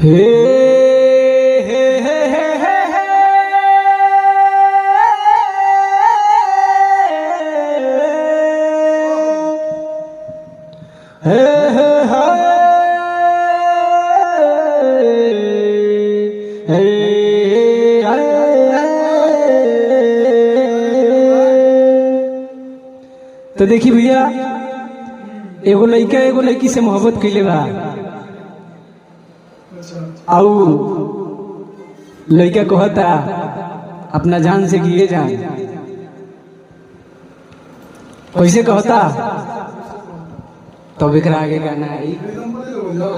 हे हे हे हे हे हे तो देखी भैया एगो लड़का एगो लड़की से मोहब्बत कैले बा। आउ लड़का कहता अपना जान से किए जान, कैसे कहता तब एक आगे गाना है।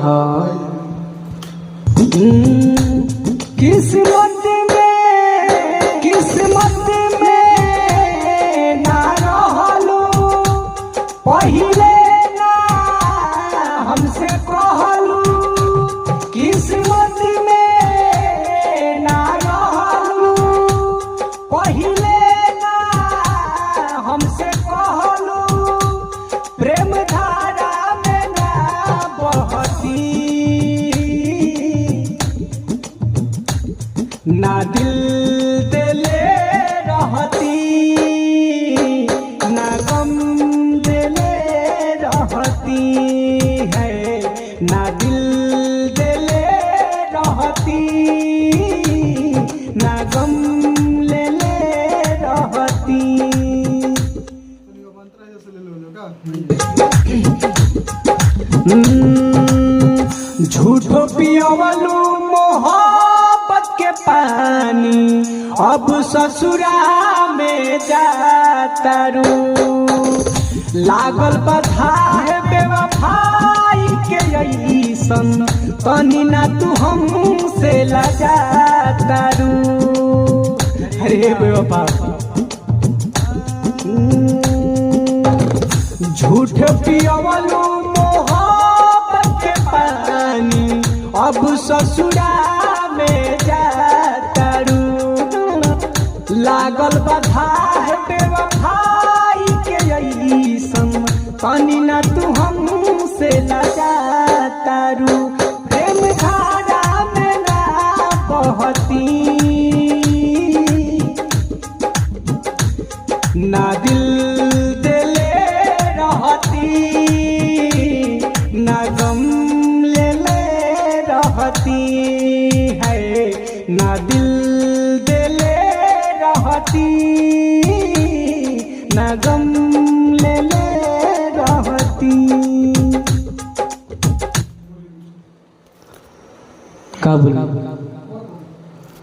हाँ किस्मत में ना रहलू पहिले ना हमसे कहलू, किस्मत में ना रहलू पहिले ना हमसे कहलू, प्रेम धारा में ना बहती ना दिल दिले रहती ना गम दिले रहती है, ना दिल दिले रहती ना गम ले रहती। झूठो पियवलू मोहब्बत के पानी, अब ससुरा में जातारू, लागल बधा है बेवफाई के ऐसन, तनी ना तू हमसे लगातारू। अरे बेवफा झूठ पियवलू मोहब्बत के पानी, अब ससुरा में जातारू, लागल बधा है बेवफाई के ऐसन, तनी ना तू हमसे लगातारू, प्रेम धारा में ना बहती ना दिल दिले रहती ना गम ले रहती है, ना दिल दिले रहती ना गम ले रहती। का बोला